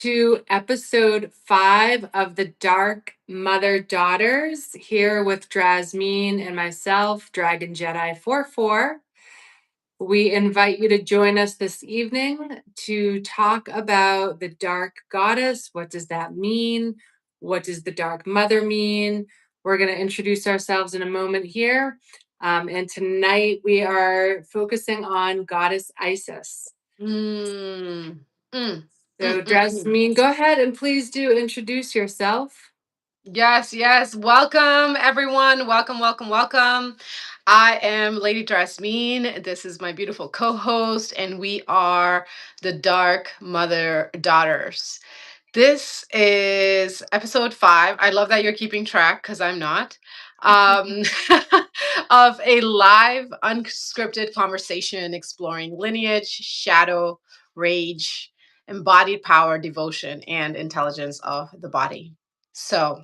to episode 5 of the Dark Mother Daughters, here with Drasmin and myself, DragonJedi44. We invite you to join us this evening to talk about the Dark Goddess. What does that mean? What does the Dark Mother mean? We're going to introduce ourselves in a moment here. And tonight we are focusing on Goddess Isis. So, Drasmin, go ahead and please do introduce yourself. Yes. Welcome, everyone. Welcome. I am Lady Drasmin. This is my beautiful co-host, and we are the Dark Mother Daughters. This is episode 5. I love that you're keeping track because I'm not. Of a live, unscripted conversation exploring lineage, shadow, rage, embodied power, devotion, and intelligence of the body. So,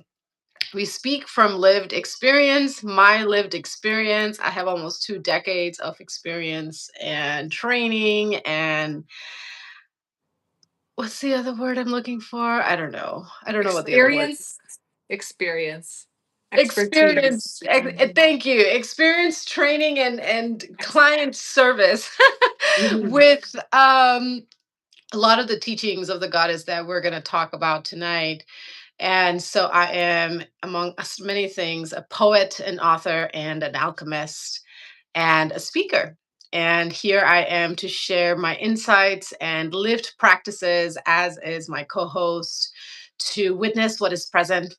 we speak from lived experience, my lived experience. I have almost 2 decades of experience and training and what's the other word I'm looking for? I don't know. I don't know what the other word is. Experience. Experience. Expertise. Thank you. Experience, training, and client service Mhm. with a lot of the teachings of the goddess that we're going to talk about tonight. And so I am, among many things, a poet, an author, and an alchemist, and a speaker. And here I am to share my insights and lived practices, as is my co host, to witness what is present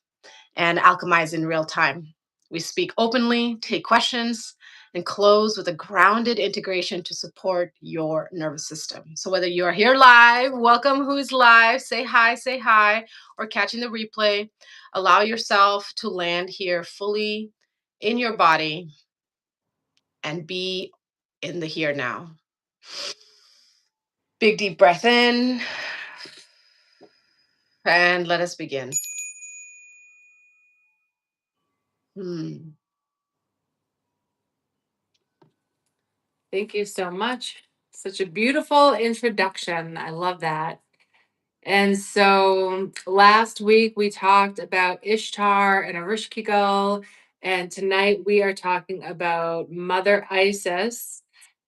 and alchemize in real time. We speak openly, take questions, and close with a grounded integration to support your nervous system. So, whether you are here live, welcome who's live, say hi, or catching the replay, allow yourself to land here fully in your body and be in the here now. Big deep breath in, and let us begin. Thank you so much. Such a beautiful introduction. I love that. And so last week we talked about Ishtar and Ereshkigal, and tonight we are talking about Mother Isis.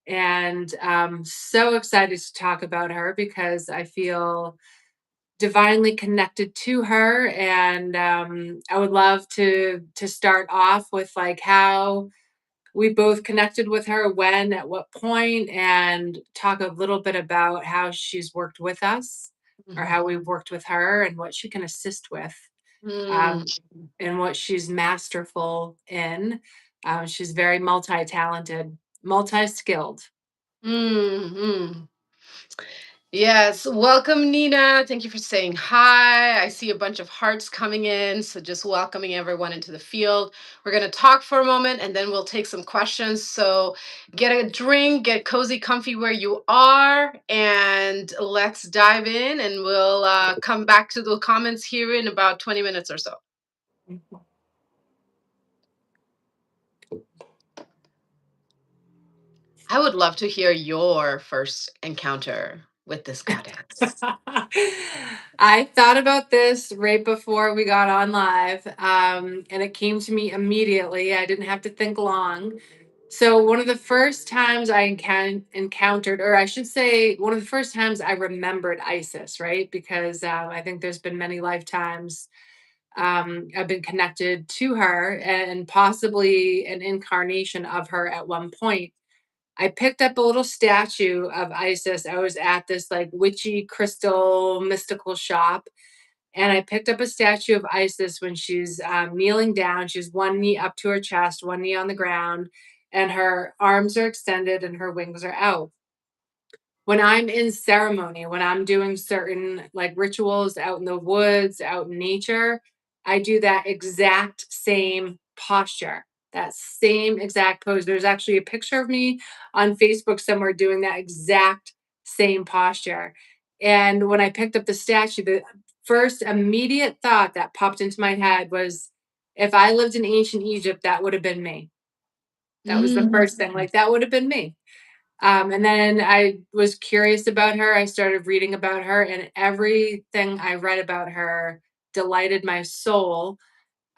And I'm so excited to talk about her because I feel divinely connected to her, and I would love to start off with like how we both connected with her, when, at what point, and talk a little bit about how she's worked with us or how we've worked with her and what she can assist with, Mm. um, and what she's masterful in. She's very multi-talented, multi-skilled. Mm-hmm. Yes, welcome, Nina. Thank you for saying hi. I see a bunch of hearts coming in, so just welcoming everyone into the field. We're going to talk for a moment and then we'll take some questions. So get a drink, get cozy, comfy where you are, and let's dive in and we'll come back to the comments here in about 20 minutes or so. I would love to hear your first encounter with this goddess. I thought about this right before we got on live, and it came to me immediately. I didn't have to think long. So, one of the first times I encountered, or I should say, one of the first times I remembered Isis, right? Because I think there's been many lifetimes I've been connected to her and possibly an incarnation of her at one point. I picked up a little statue of Isis. I was at this like witchy crystal mystical shop, and I picked up a statue of Isis when she's kneeling down. She's one knee up to her chest, one knee on the ground, and her arms are extended and her wings are out. When I'm in ceremony, when I'm doing certain like rituals out in the woods, out in nature, I do that exact same posture, that same exact pose. There's actually a picture of me on Facebook somewhere doing that exact same posture. And when I picked up the statue, the first immediate thought that popped into my head was, if I lived in ancient Egypt, that would have been me. That was the first thing. Like, that would have been me. And then I was curious about her. I started reading about her, and everything I read about her delighted my soul.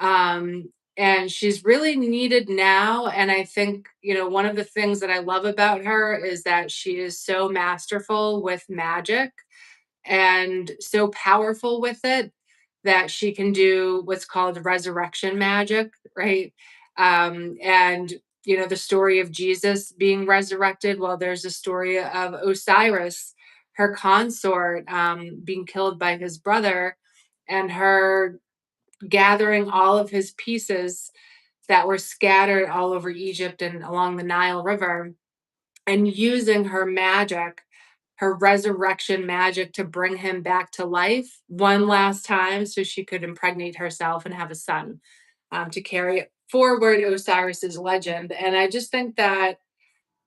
Um, and she's really needed now. And I think, one of the things that I love about her is that she is so masterful with magic and so powerful with it that she can do what's called resurrection magic, right? And the story of Jesus being resurrected. Well, there's a story of Osiris, her consort, being killed by his brother, and her gathering all of his pieces that were scattered all over Egypt and along the Nile River, and using her magic, her resurrection magic, to bring him back to life one last time so she could impregnate herself and have a son, to carry forward Osiris's legend. And I just think that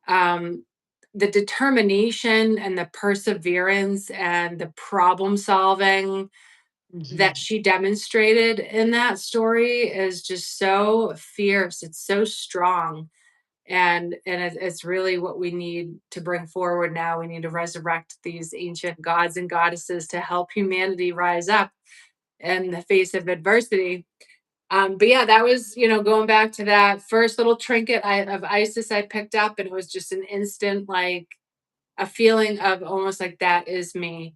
um, the determination and the perseverance and the problem solving that Mhm. she demonstrated in that story is just so fierce. It's so strong, and it's really what we need to bring forward now. We need to resurrect these ancient gods and goddesses to help humanity rise up in the face of adversity. But yeah, that was, going back to that first little trinket of Isis I picked up, and it was just an instant, like, a feeling of almost like that is me.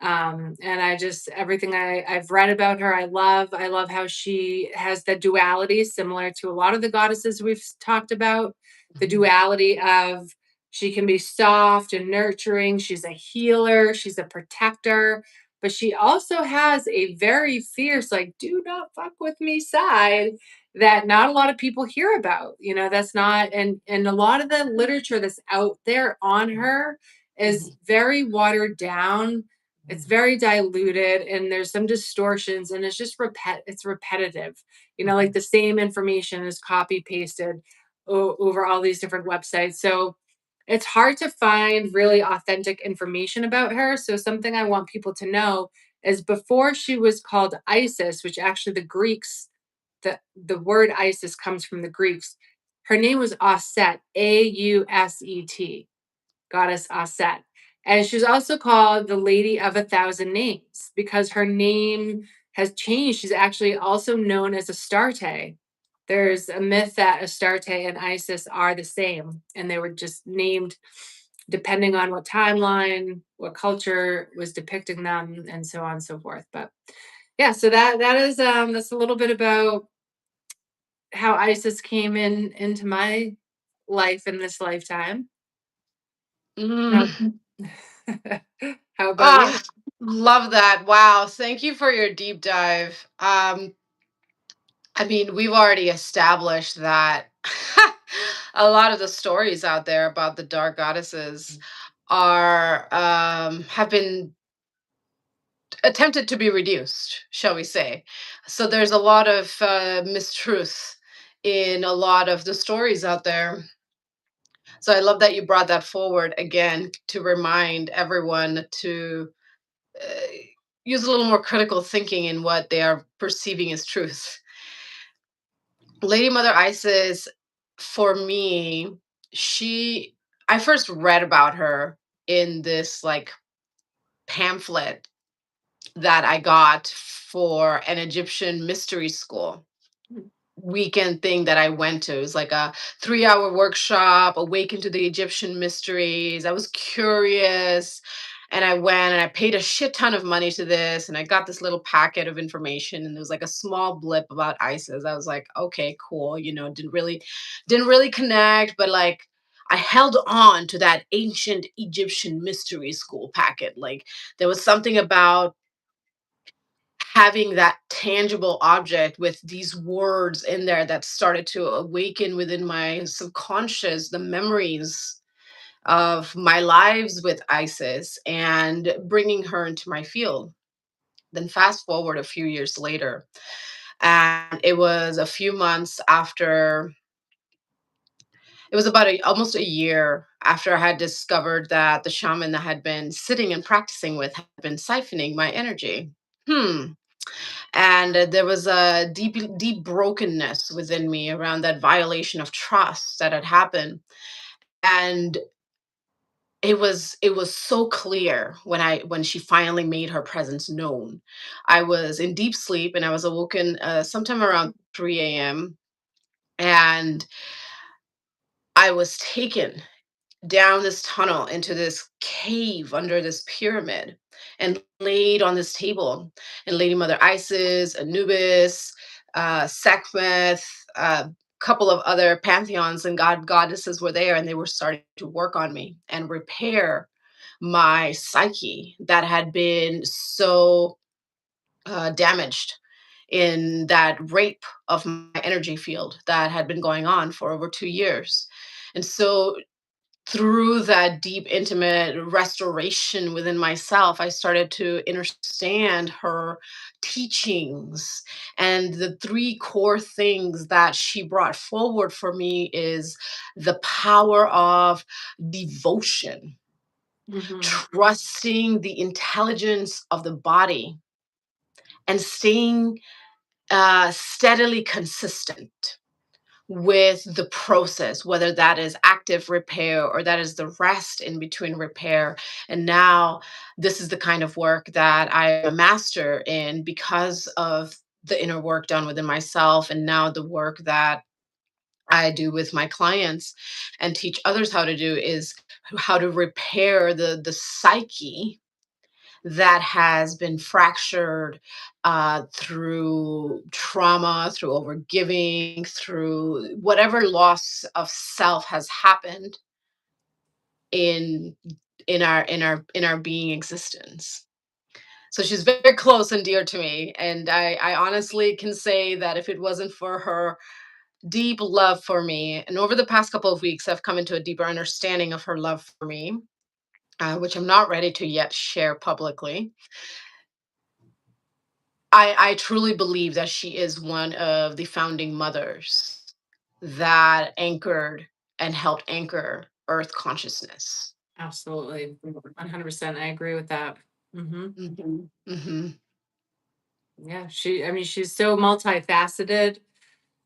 And I just, everything I've read about her, I love how she has the duality similar to a lot of the goddesses we've talked about. The Mhm. duality of, she can be soft and nurturing, she's a healer, she's a protector, but she also has a very fierce, like, do not fuck with me side that not a lot of people hear about. That's not, and a lot of the literature that's out there on her is Mhm. very watered down. It's very diluted, and there's some distortions, and it's just it's repetitive. Like, Mhm. the same information is copy pasted over all these different websites. So it's hard to find really authentic information about her. So something I want people to know is, before she was called Isis, which actually the Greeks, the word Isis comes from the Greeks. Her name was Auset, Auset, goddess Aset. And she's also called the Lady of a Thousand Names because her name has changed. She's actually also known as Astarte. There's a myth that Astarte and Isis are the same, and they were just named depending on what timeline, what culture was depicting them, and so on and so forth. But yeah, so that's a little bit about how Isis came into my life in this lifetime. Mm. How how about you? Ah, love that. Wow. Thank you for your deep dive. I mean, we've already established that a lot of the stories out there about the dark goddesses are have been attempted to be reduced, shall we say. So there's a lot of mistruth in a lot of the stories out there. So I love that you brought that forward again to remind everyone to uh, use a little more critical thinking in what they are perceiving as truth. Lady Mother Isis, for me, she, I first read about her in this like pamphlet that I got for an Egyptian mystery school weekend thing that I went to. It was like a 3-hour workshop, Awaken to the Egyptian Mysteries. I was curious, and I went and I paid a shit ton of money to this, and I got this little packet of information, and there was like a small blip about ISIS. I was like, okay, cool. Didn't really connect, but like I held on to that ancient Egyptian mystery school packet. Like there was something about having that tangible object with these words in there that started to awaken within my subconscious the memories of my lives with Isis and bringing her into my field. Then fast forward a few years later, and it was a few months after, it was about almost a year after I had discovered that the shaman that I had been sitting and practicing with had been siphoning my energy. And there was a deep brokenness within me around that violation of trust that had happened. And it was so clear when she finally made her presence known. I was in deep sleep and I was awoken sometime around 3 a.m. and I was taken down this tunnel into this cave under this pyramid and laid on this table. And Lady Mother Isis, Anubis, Sekhmet, a couple of other pantheons and goddesses were there, and they were starting to work on me and repair my psyche that had been so damaged in that rape of my energy field that had been going on for over 2 years. And so through that deep, intimate restoration within myself, I started to understand her teachings. And the three core things that she brought forward for me is the power of devotion, Mhm. trusting the intelligence of the body, and staying steadily consistent with the process, whether that is active repair or that is the rest in between repair. And now this is the kind of work that I'm a master in because of the inner work done within myself, and now the work that I do with my clients and teach others how to do is how to repair the psyche that has been fractured through trauma, through overgiving, through whatever loss of self has happened in in our being existence. So she's very close and dear to me, and I honestly can say that if it wasn't for her deep love for me, and over the past couple of weeks, I've come into a deeper understanding of her love for me, which I'm not ready to yet share publicly. I truly believe that she is one of the founding mothers that anchored and helped anchor Earth consciousness. Absolutely. 100%. I agree with that. Mhm. Mhm, mhm. Yeah, I mean, she's so multifaceted,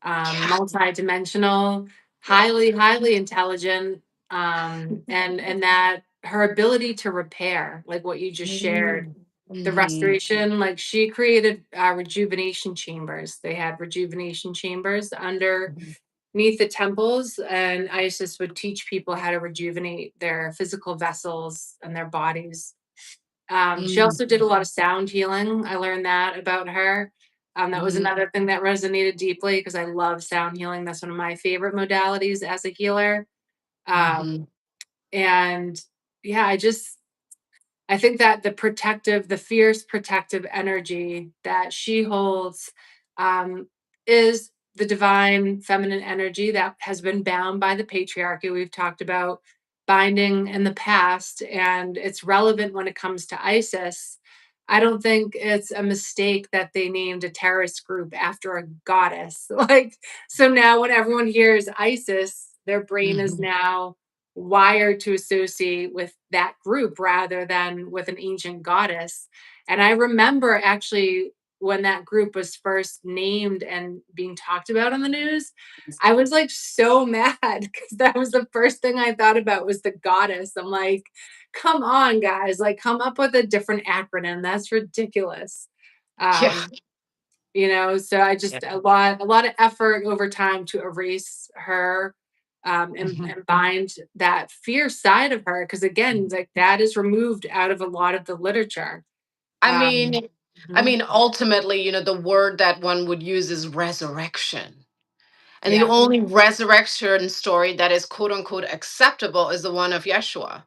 Yeah. multidimensional, highly intelligent, and that her ability to repair, like what you just shared, Mm, the mhm, restoration, like she created rejuvenation chambers. They had rejuvenation chambers underneath mhm, the temples, and Isis would teach people how to rejuvenate their physical vessels and their bodies. She mm, also did a lot of sound healing. I learned that about her. That was mhm, another thing that resonated deeply because I love sound healing. That's one of my favorite modalities as a healer. mhm, Um, and yeah, I think that the fierce protective energy that she holds is the divine feminine energy that has been bound by the patriarchy. We've talked about binding in the past, and it's relevant when it comes to ISIS. I don't think it's a mistake that they named a terrorist group after a goddess. Like, so now when everyone hears ISIS, their brain is mhm. now wired to associate with that group rather than with an ancient goddess. And I remember actually when that group was first named and being talked about on the news, I was like so mad because that was the first thing I thought about was the goddess. I'm like, come on, guys, like come up with a different acronym. That's ridiculous. Yeah, Um, so I yeah. just a lot of effort over time to erase her, and Mhm, and bind that fierce side of her because again, mhm. like that is removed out of a lot of the literature. I Um, mean I mhm, mean, ultimately, the word that one would use is resurrection. And the yeah, only resurrection story that is quote unquote acceptable is the one of Yeshua.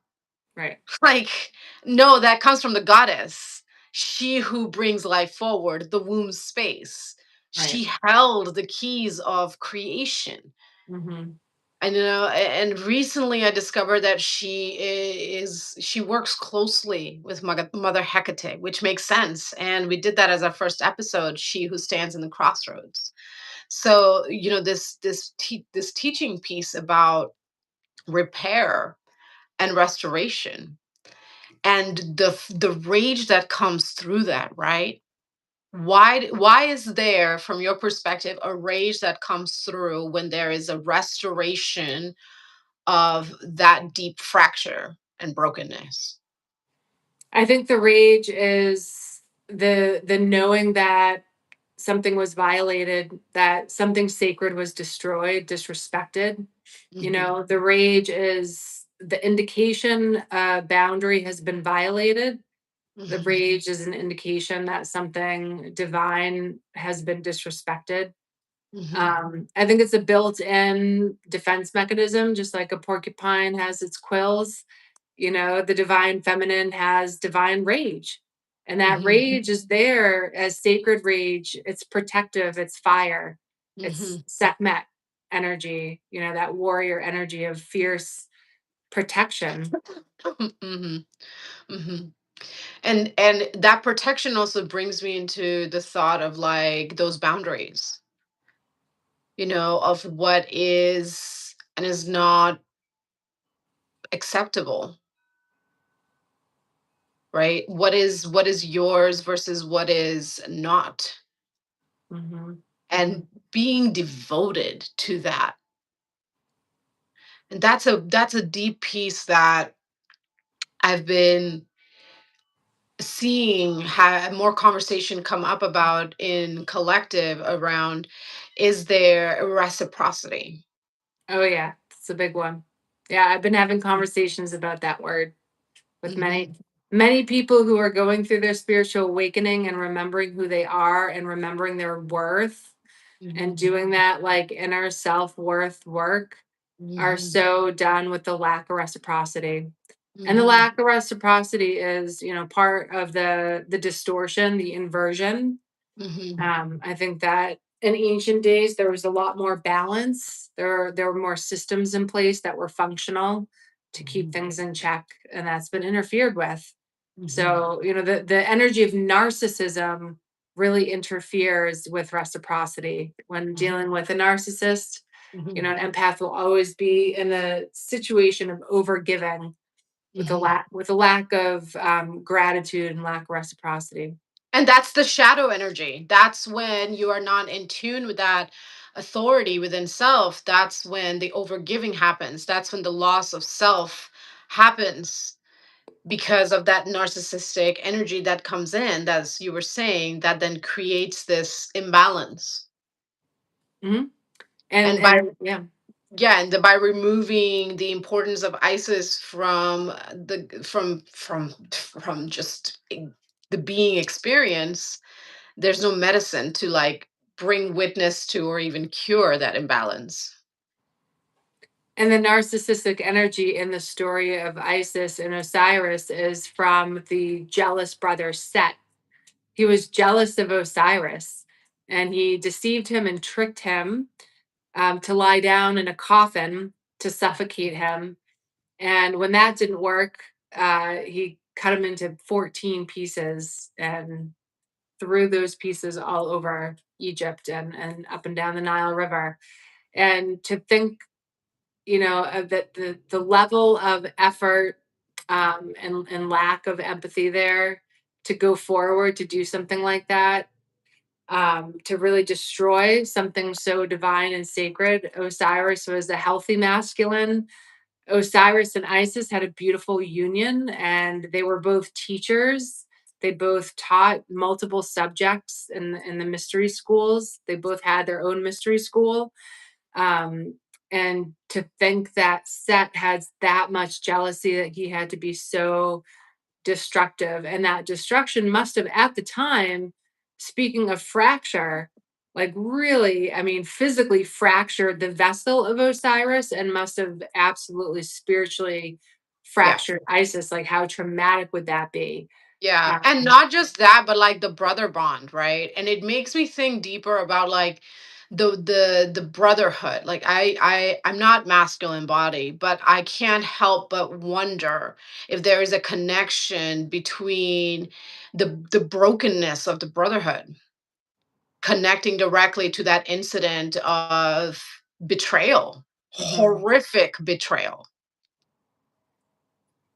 right, Like, no, that comes from the goddess. She who brings life forward, the womb space. right. She held the keys of creation. Hmm. And and recently I discovered that she works closely with Mother Hecate, which makes sense. And we did that as our first episode, She Who Stands in the Crossroads. So, this teaching piece about repair and restoration and the rage that comes through that, right? Why is there, from your perspective, a rage that comes through when there is a restoration of that deep fracture? and brokenness. I think the rage is the knowing that something was violated, that something sacred was destroyed, disrespected. You Hmm. know, the rage is the indication a boundary has been violated. The Hmm. rage is an indication that something divine has been disrespected. Hmm. I think it's a built-in defense mechanism, just like a porcupine has its quills. You know, the divine feminine has divine rage. And that Hmm. rage is there as sacred rage. It's protective, it's fire, it's Hmm. Sekhmet energy, you know, that warrior energy of fierce protection. Hmm. Hmm. And that protection also brings me into the thought of like those boundaries, of what is and is not acceptable, right? What is yours versus what is not, Mhm, mhm. and being devoted to that. And that's a deep piece that I've been seeing more conversation come up about in collective around, is there reciprocity? Oh, yeah, it's a big one. Yeah, I've been having conversations about that word with Hmm. many people who are going through their spiritual awakening and remembering who they are and remembering their worth and Hmm. doing that like inner self-worth work are Hmm. so done with the lack of reciprocity. And the Hmm. lack of reciprocity is, you know, part of the distortion, the inversion. Hmm. I think that in ancient days there was a lot more balance. There were more systems in place that were functional to keep things in check, and that's been interfered with. Hmm. So, you know, the energy of narcissism really interferes with reciprocity. When dealing with a narcissist, you Hmm. know, an empath will always be in a situation of overgiving Hmm. with a lack of gratitude and lack of reciprocity. And that's the shadow energy. That's when you are not in tune with that authority within self. That's when the overgiving happens. That's when the loss of self happens, because of that narcissistic energy that comes in, as you were saying, that then creates this imbalance. Mhm. And by And yeah. yeah, and by removing the importance of Isis from from just the being experience, there's no medicine to like bring witness to or even cure that imbalance. And the narcissistic energy in the story of Isis and Osiris is from the jealous brother Set. He was jealous of Osiris and he deceived him and tricked him to lie down in a coffin to suffocate him. And when that didn't work, he cut him into 14 pieces and threw those pieces all over Egypt and up and down the Nile River. And to think, you know, that the level of effort and lack of empathy there to go forward to do something like that, to really destroy something so divine and sacred. Osiris was a healthy masculine. Osiris and Isis had a beautiful union, and they were both teachers. They both taught multiple subjects in the mystery schools. They both had their own mystery school. Um, and to think that Set has that much jealousy that he had to be so destructive, and that destruction must have at the time, speaking of fracture, like really, I mean, physically fractured the vessel of Osiris and must have absolutely spiritually Yeah. fractured Isis. Like, how traumatic would that be? Yeah, and Um, not just that, but like the brother bond, right? And it makes me think deeper about like the brotherhood. Like I'm not masculine body, but I can't help but wonder if there is a connection between the brokenness of the brotherhood, connecting directly to that incident of betrayal, mhm. horrific betrayal.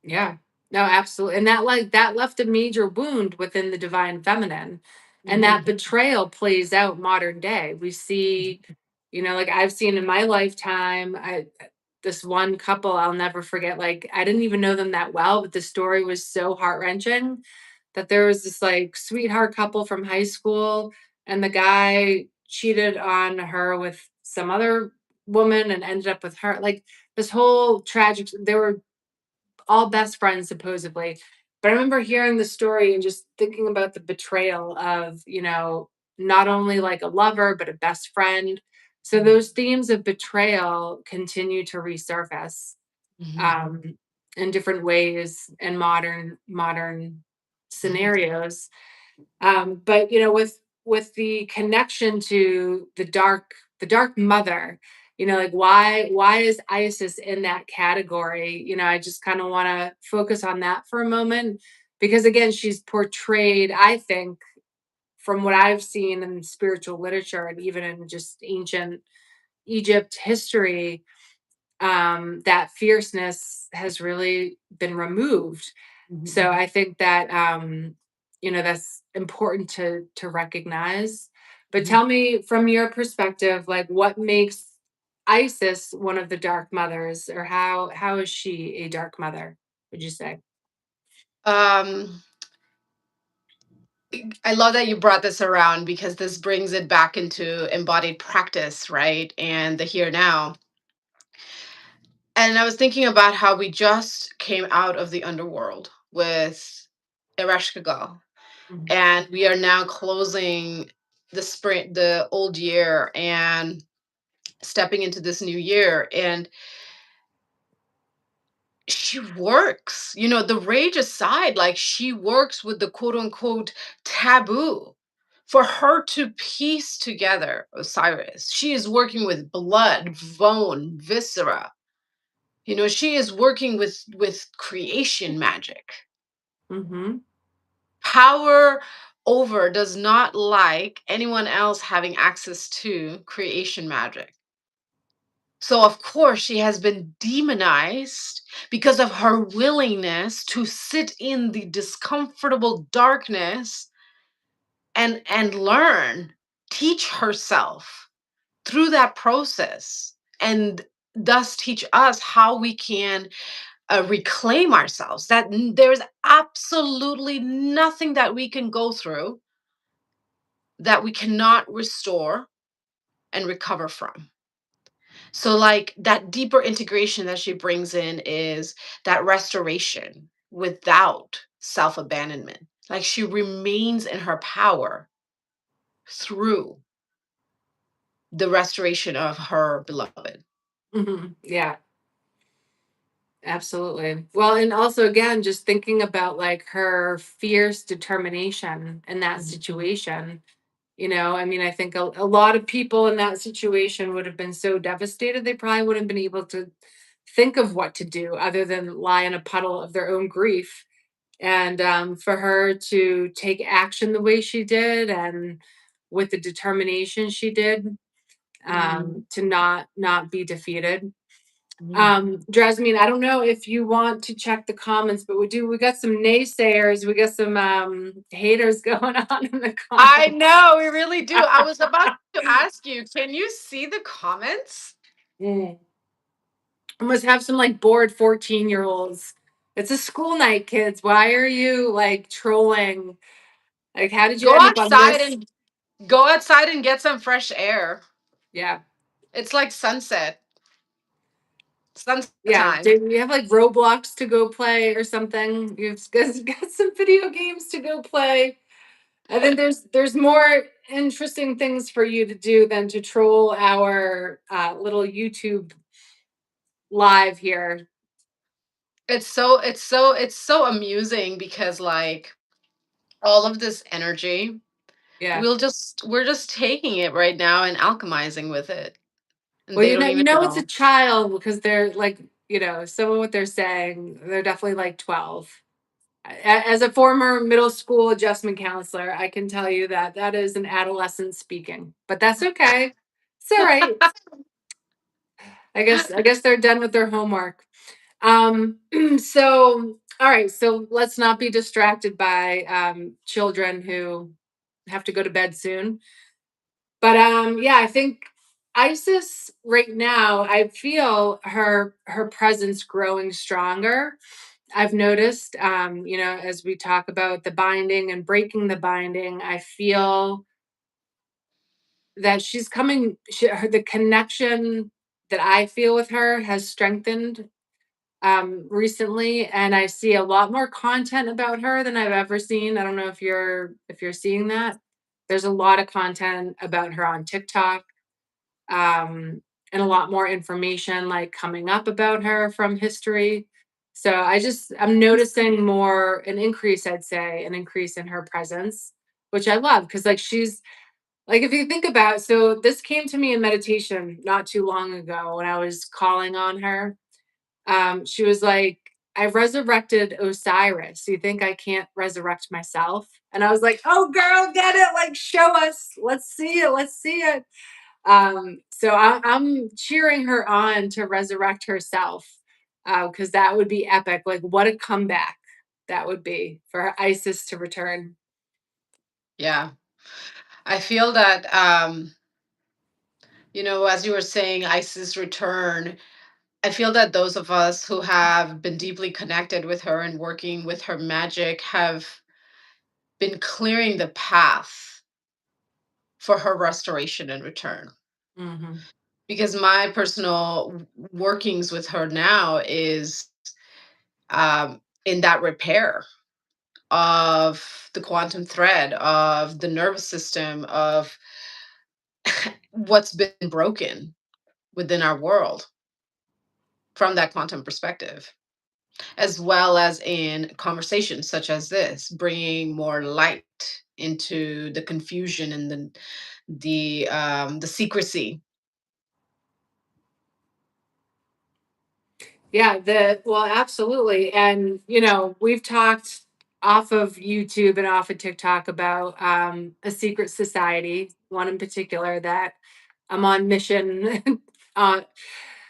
Yeah. No, absolutely. And that like that left a major wound within the divine feminine. And that Mhm. betrayal plays out modern day. We see, you know, like I've seen in my lifetime, this one couple I'll never forget. Like, I didn't even know them that well, but the story was so heart-wrenching that there was this like sweetheart couple from high school, and the guy cheated on her with some other woman and ended up with her. Like, this whole tragic, they were all best friends supposedly. But I remember hearing the story and just thinking about the betrayal of, not only like a lover, but a best friend. So Mhm. those themes of betrayal continue to resurface, Mhm. um, in different ways in modern Mhm. scenarios. But with the connection to the dark mother, like why is Isis in that category? I just kind of want to focus on that for a moment, because again, she's portrayed, I think, from what I've seen in spiritual literature and even in just ancient Egypt history, that fierceness has really been removed. So Mhm. I think that that's important to recognize. But Mhm. tell me from your perspective, like what makes Isis one of the dark mothers, or how is she a dark mother, would you say? Um, I love that you brought this around because this brings it back into embodied practice, right? And the here now. And I was thinking about how we just came out of the underworld with Ereshkigal, Mhm. and we are now closing the old year and stepping into this new year. And she works, the rage aside, like she works with the quote unquote taboo for her to piece together Osiris. She is working with blood, bone, viscera. She is working with creation magic. Mhm. Power over does not like anyone else having access to creation magic. So, of course, she has been demonized because of her willingness to sit in the discomfortable darkness and learn, teach herself through that process, and thus teach us how we can reclaim ourselves. That there's absolutely nothing that we can go through that we cannot restore and recover from. So, like that deeper integration that she brings in is that restoration without self abandonment. Like she remains in her power through the restoration of her beloved. Mhm. Yeah, absolutely. Well, and also again, just thinking about like her fierce determination in that Mhm. situation. I mean, I think a lot of people in that situation would have been so devastated, they probably wouldn't been able to think of what to do other than lie in a puddle of their own grief. And for her to take action the way she did, and with the determination she did, Mhm. to not be defeated. Mhm. Drasmin, I don't know if you want to check the comments, but we got some naysayers, we got some haters going on in the I comments. know, we really do. I was about to ask you, can you see the comments? Mm. I must have some like bored 14-year-olds. It's a school night, kids. Why are you like trolling? Like, how did you Go end up on outside this? and go outside and get some fresh air. Yeah. It's like sunset. Sunset Yeah. time. Do you have like Roblox to go play or something? You've got some video games to go play. I think there's more interesting things for you to do than to troll our little YouTube live here. It's so amusing because like all of this energy, Yeah. we're just taking it right now and alchemizing with it. And Well, they don't you even know it's a know. child because they're like, some of what they're saying, they're definitely like 12. As a former middle school adjustment counselor, I can tell you that that is an adolescent speaking, but that's okay. It's all right. I guess they're done with their homework. So all right, so let's not be distracted by children who have to go to bed soon. But yeah, I think Isis right now, I feel her presence growing stronger. I've noticed, as we talk about the binding and breaking the binding, I feel that she's coming. The connection that I feel with her has strengthened recently, and I see a lot more content about her than I've ever seen. I don't know if you're seeing that. There's a lot of content about her on TikTok, and a lot more information like coming up about her from history. So I'm noticing more an increase, I'd say, an increase in her presence, which I love because like she's like if you think about so this came to me in meditation not too long ago when I was calling on her. She was like, I've resurrected Osiris. You think I can't resurrect myself? And I was like, oh girl, get it, like show us, let's see it, let's see it. So I'm cheering her on to resurrect herself, because that would be epic. Like, what a comeback that would be for Isis to return. Yeah. I feel that, as you were saying, ISIS return, I feel that those of us who have been deeply connected with her and working with her magic have been clearing the path for her restoration and return. Hmm. Because my personal workings with her now is, in that repair of the quantum thread, of the nervous system, of what's been broken within our world from that quantum perspective, as well as in conversations such as this, bringing more light into the confusion and the secrecy. Yeah, absolutely. And we've talked off of YouTube and off of TikTok about a secret society, one in particular that I'm on mission. uh,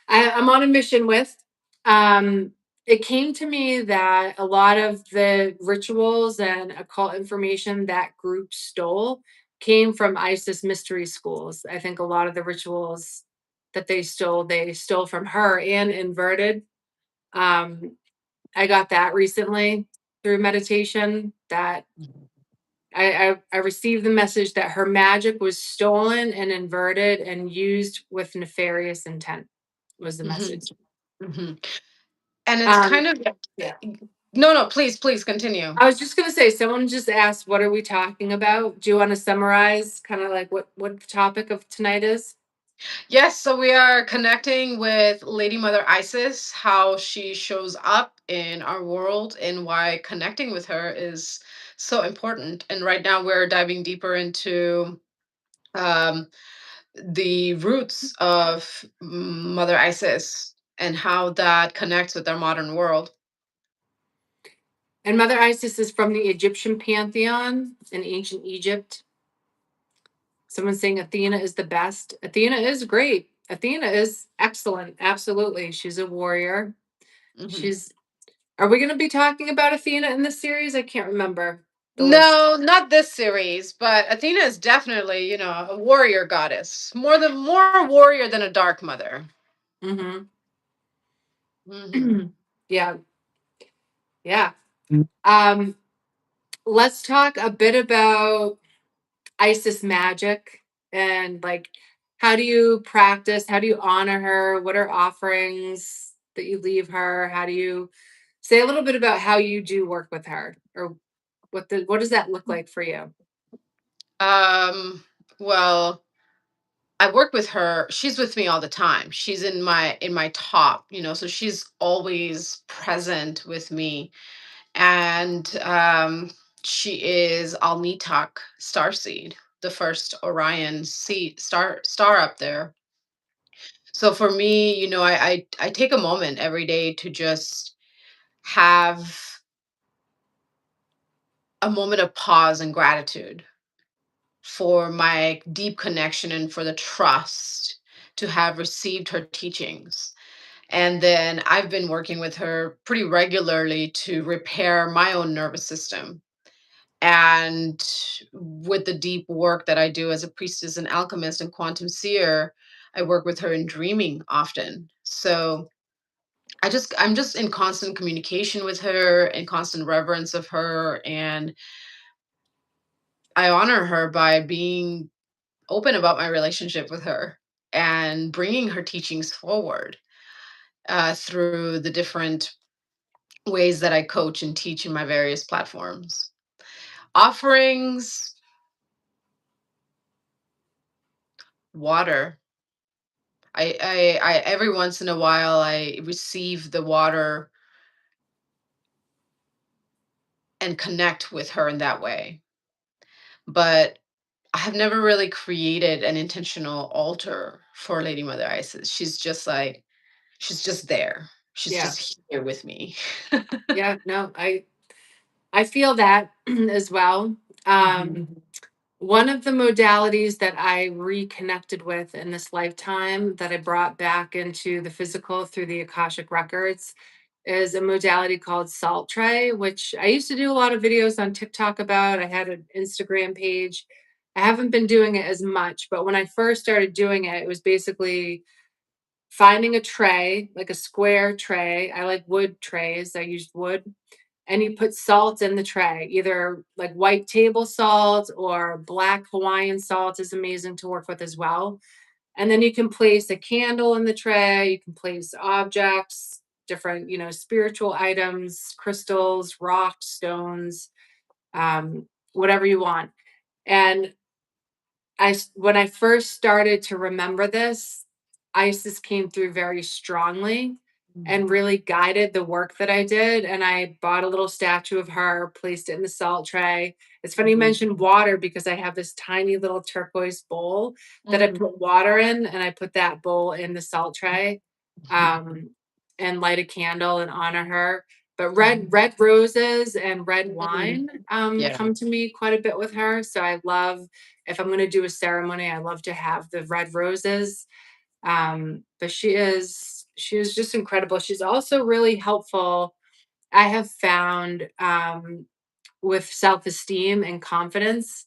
I'm on a mission with. Um, it came to me that a lot of the rituals and occult information that group stole came from ISIS mystery schools. I think a lot of the rituals that they stole from her and inverted. um, I got that recently through meditation that I received the message that her magic was stolen and inverted and used with nefarious intent was the Hmm. message. Hmm. And it's Um, kind of, yeah. no, no, please continue. I was just gonna say, someone just asked, "What are we talking about?" Do you want to summarize, kind of like what the topic of tonight is? Yes, so we are connecting with Lady Mother Isis, how she shows up in our world, and why connecting with her is so important. And right now, we're diving deeper into, um, the roots of Mother Isis and how that connects with our modern world. And Mother Isis is from the Egyptian pantheon in ancient Egypt. Someone's saying Athena is the best. Athena is great. Athena is excellent. Absolutely. She's a warrior. Mhm. She's Are we going to be talking about Athena in this series? I can't remember the list. No, not this series, but Athena is definitely, a warrior goddess. More warrior than a dark mother. Mhm. Hmm. Yeah. Yeah. Um let's talk a bit about Isis magic and like how do you honor her? What are offerings that you leave her? How do you say a little bit about how you do work with her or what does that look like for you? Um, well, I work with her. She's with me all the time. She's in my top, so she's always present with me. And she is Alnitak starseed, the first Orion star up there. So for me, I take a moment every day to just have a moment of pause and gratitude for my deep connection and for the trust to have received her teachings. And then I've been working with her pretty regularly to repair my own nervous system. And with the deep work that I do as a priestess and alchemist and quantum seer, I work with her in dreaming often. So I'm just in constant communication with her, in constant reverence of her, and I honor her by being open about my relationship with her and bringing her teachings forward through the different ways that I coach and teach in my various platforms. Offerings, water. I every once in a while I receive the water and connect with her in that way. But I have never really created an intentional altar for Lady Mother Isis. She's just there. She's Yeah. just here with me. Yeah. No, I feel that as well. Mhm. Um, One of the modalities that I reconnected with in this lifetime that I brought back into the physical through the Akashic records is a modality called salt tray, which I used to do a lot of videos on TikTok about. I had an Instagram page. I haven't been doing it as much, but when I first started doing it, it was basically finding a tray, like a square tray. I like wood trays. I used wood, and you put salt in the tray, either like white table salt or black Hawaiian salt is amazing to work with as well. And then you can place a candle in the tray, you can place objects, different, spiritual items, crystals, rocks, stones, whatever you want. And when I first started to remember this, Isis came through very strongly and Mhm. really guided the work that I did. And I bought a little statue of her, placed it in the salt tray. It's funny you Mhm. mentioned water because I have this tiny little turquoise bowl that I Mhm. put water in, and I put that bowl in the salt tray, Mhm. um, and light a candle and honor her. But red Mhm. red roses and red Mhm. wine Yeah. come to me quite a bit with her. So I love, if I'm going to do a ceremony, I love to have the red roses. But she is just incredible. She's also really helpful. I have found with self-esteem and confidence,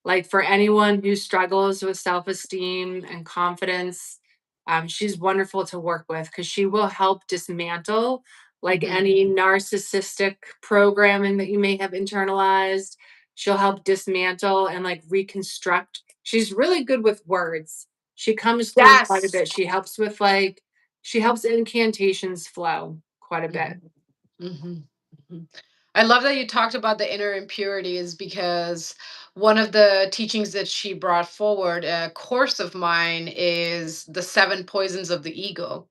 like for anyone who struggles with self-esteem and confidence, she's wonderful to work with because she will help dismantle like Mhm. any narcissistic programming that you may have internalized. She'll help dismantle and like reconstruct. She's really good with words. She comes through quite a Yes. bit. She helps incantations flow quite a bit. Mhm. Mhm. Mhm. I love that you talked about the inner impurities because one of the teachings that she brought forward, a course of mine, is the seven poisons of the ego.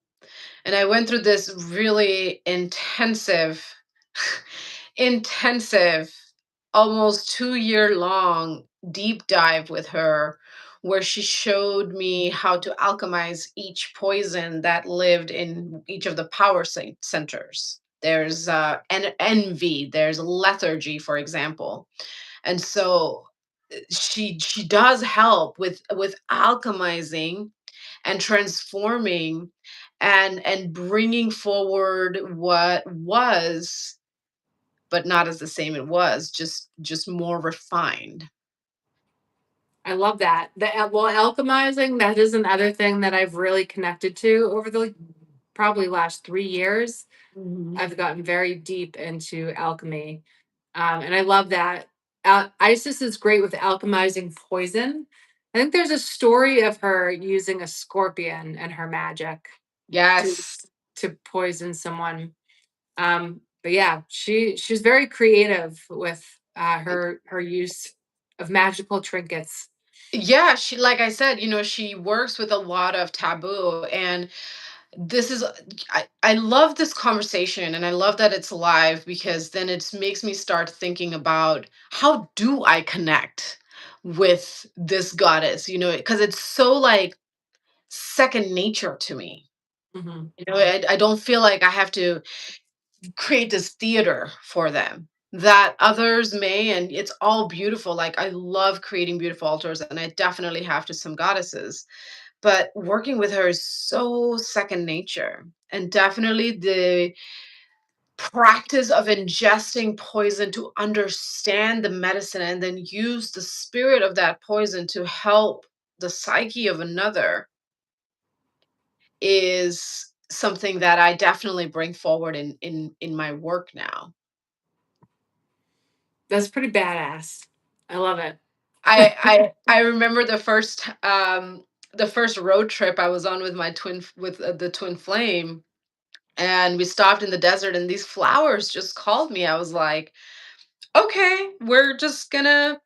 And I went through this really intensive, almost 2 year long deep dive with her, where she showed me how to alchemize each poison that lived in each of the power centers. There's envy, there's lethargy, for example. And so she does help with alchemizing and transforming and bringing forward what was, but not as the same it was, just more refined. I love that. Alchemizing, that is another thing that I've really connected to over the probably last 3 years. Mhm. I've gotten very deep into alchemy. And I love that. Isis is great with alchemizing poison. I think there's a story of her using a scorpion and her magic to Yes. poison someone. But yeah, she's very creative with her use of magical trinkets. Yeah, she, like I said, she works with a lot of taboo, and this is I love this conversation, and I love that it's live because then it makes me start thinking about how do I connect with this goddess, because it's so like second nature to me. Mhm. I don't feel like I have to create this theater for them that others may, and it's all beautiful. Like, I love creating beautiful altars, and I definitely have to some goddesses, but working with her is so second nature. And definitely the practice of ingesting poison to understand the medicine and then use the spirit of that poison to help the psyche of another is something that I definitely bring forward in my work now. That's pretty badass. I love it. I remember the first road trip I was on with my the twin flame, and we stopped in the desert, and these flowers just called me. I was like, okay, we're just gonna,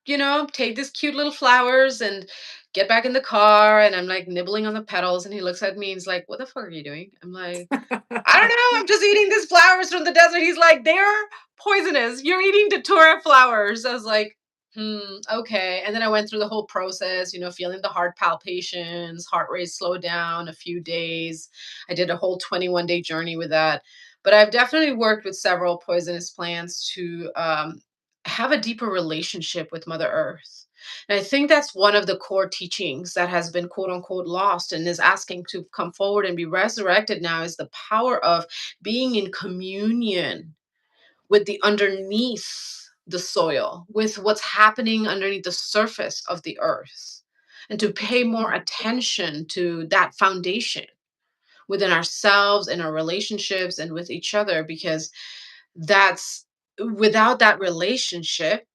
take these cute little flowers and get back in the car. And I'm like nibbling on the petals, and he looks at me and he's like, what the fuck are you doing? I'm like, I don't know. I'm just eating these flowers from the desert. He's like, they're poisonous. You're eating datura flowers. I was like, okay. And then I went through the whole process, feeling the heart palpitations, heart rate slowed down a few days. I did a whole 21-day journey with that. But I've definitely worked with several poisonous plants to have a deeper relationship with Mother Earth. And I think that's one of the core teachings that has been quote unquote lost and is asking to come forward and be resurrected now is the power of being in communion with the underneath the soil, with what's happening underneath the surface of the earth, and to pay more attention to that foundation within ourselves and our relationships and with each other, because that's without that relationship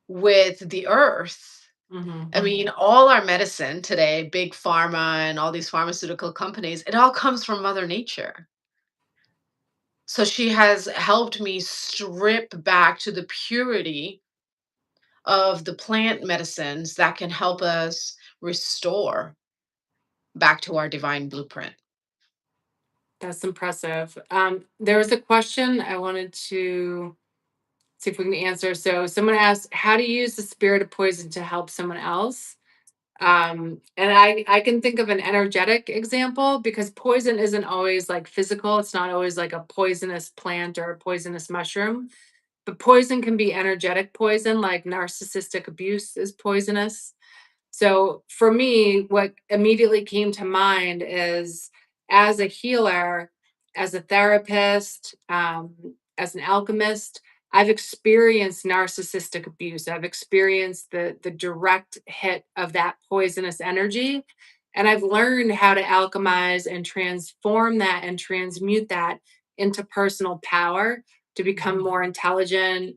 with the earth. Hmm. I mean, all our medicine today, big pharma and all these pharmaceutical companies, it all comes from Mother Nature. So she has helped me strip back to the purity of the plant medicines that can help us restore back to our divine blueprint. That's impressive. There was a question I wanted to see if we can answer. So someone asked, how to use the spirit of poison to help someone else? And I can think of an energetic example because poison isn't always like physical. It's not always like a poisonous plant or a poisonous mushroom, but poison can be energetic poison, like narcissistic abuse is poisonous. So for me, what immediately came to mind is as a healer, as a therapist, as an alchemist, I've experienced narcissistic abuse. I've experienced the direct hit of that poisonous energy. And I've learned how to alchemize and transform that and transmute that into personal power to become more intelligent,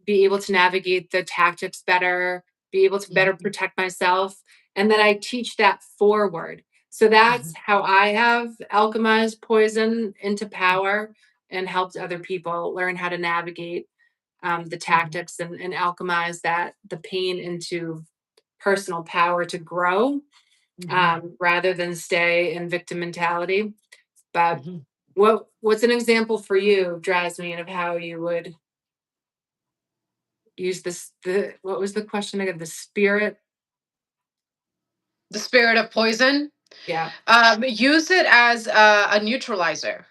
be able to navigate the tactics better, be able to better Mhm, protect myself. And then I teach that forward. So that's mhm, how I have alchemized poison into power and helped other people learn how to navigate the mhm, tactics and alchemize that the pain into personal power to grow mhm, rather than stay in victim mentality. But mhm. what's an example for you, Drasmin, of how you would use this the what was the question again? The spirit? The spirit of poison. Yeah. Use it as a neutralizer.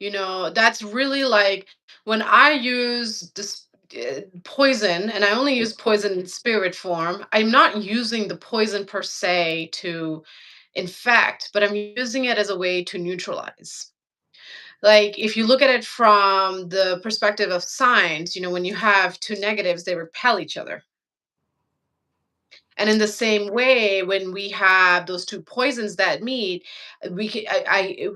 That's really like when I use this poison, and I only use poison in spirit form. I'm not using the poison per se to infect, but I'm using it as a way to neutralize. Like if you look at it from the perspective of signs, when you have two negatives, they repel each other. And in the same way, when we have those two poisons that meet, we can,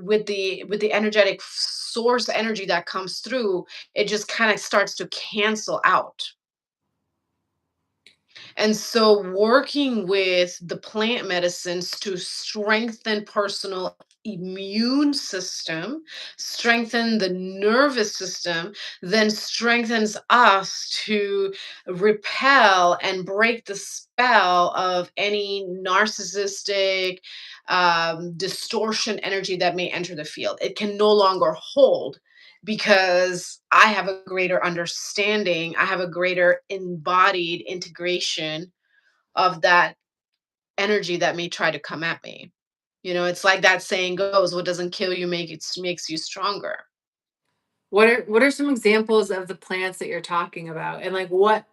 with the energetic source energy that comes through, it just kind of starts to cancel out. And so, working with the plant medicines to strengthen personal immune system, strengthen the nervous system, then strengthens us to repel and break the spell of any narcissistic distortion energy that may enter the field. It can no longer hold because I have a greater understanding, I have a greater embodied integration of that energy that may try to come at me. It's like that saying goes, what doesn't kill you makes you stronger. What are some examples of the plants that you're talking about? And like what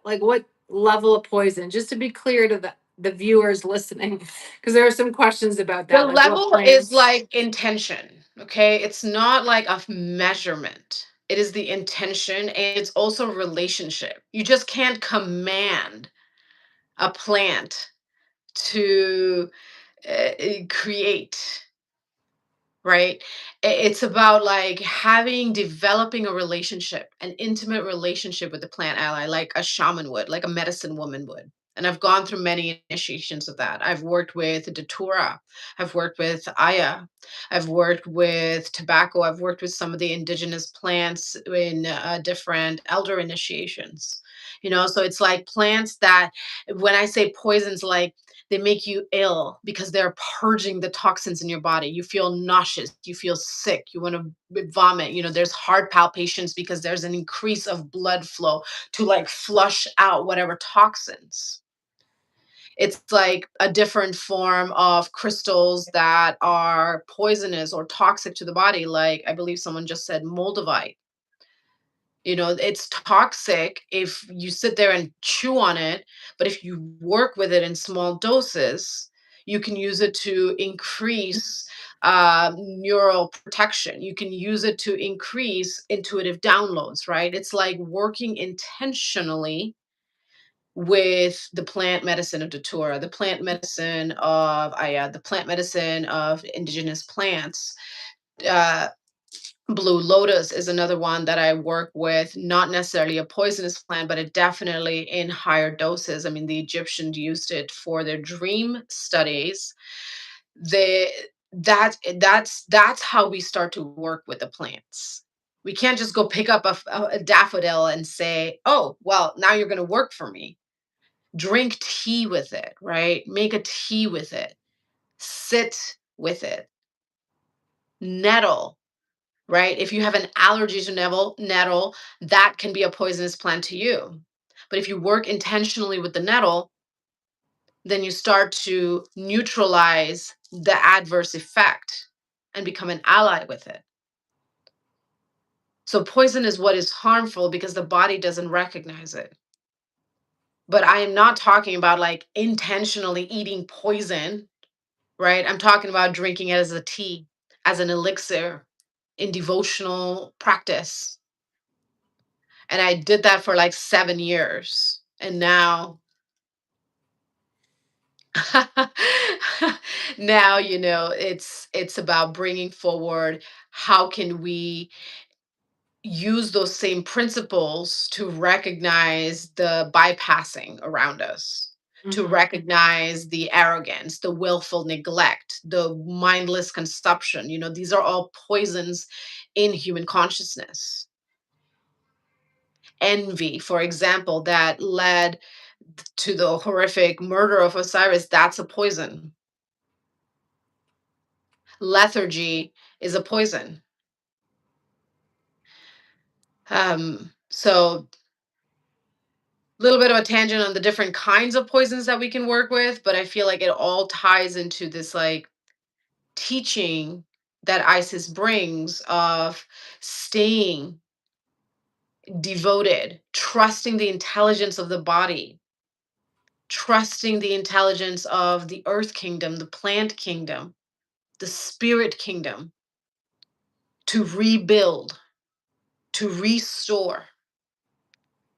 level of poison? Just to be clear to the viewers listening, because there are some questions about The that, like what level is plants? like intention, okay? It's not like a measurement. It is the intention and it's also relationship. You just can't command a plant to create. right? It's about like developing a relationship, an intimate relationship with the plant ally, like a shaman would, like a medicine woman would. And I've gone through many initiations of that. I've worked with Datura, I've worked with Aya, I've worked with tobacco, I've worked with some of the indigenous plants in different elder initiations. So it's like plants that, when I say poisons, like they make you ill because they're purging the toxins in your body. You feel nauseous, you feel sick, you want to vomit. There's heart palpitations because there's an increase of blood flow to like flush out whatever toxins. It's like a different form of crystals that are poisonous or toxic to the body. Like I believe someone just said moldavite. It's toxic if you sit there and chew on it, but if you work with it in small doses, you can use it to increase neural protection. You can use it to increase intuitive downloads, right? It's like working intentionally with the plant medicine of Datura, the plant medicine of Aya, the plant medicine of indigenous plants. Uh, Blue lotus is another one that I work with, not necessarily a poisonous plant, but it definitely in higher doses. I mean, the Egyptians used it for their dream studies. They that's how we start to work with the plants. We can't just go pick up a daffodil and say, "Oh, well, now you're going to work for me." Drink tea with it, right? Make a tea with it. Sit with it. Nettle, right? If you have an allergy to nettle, that can be a poisonous plant to you. But if you work intentionally with the nettle, then you start to neutralize the adverse effect and become an ally with it. So poison is what is harmful because the body doesn't recognize it. But I am not talking about like intentionally eating poison, right? I'm talking about drinking it as a tea, as an elixir in devotional practice. And I did that for like 7 years. And now now, it's about bringing forward how can we use those same principles to recognize the bypassing around us, to Mhm. recognize the arrogance, the willful neglect, the mindless consumption. These are all poisons in human consciousness. Envy, for example, that led to the horrific murder of Osiris, that's a poison. Lethargy is a poison. So a little bit of a tangent on the different kinds of poisons that we can work with, but I feel like it all ties into this like teaching that Isis brings of staying devoted, trusting the intelligence of the body, trusting the intelligence of the earth kingdom, the plant kingdom, the spirit kingdom, to rebuild, to restore,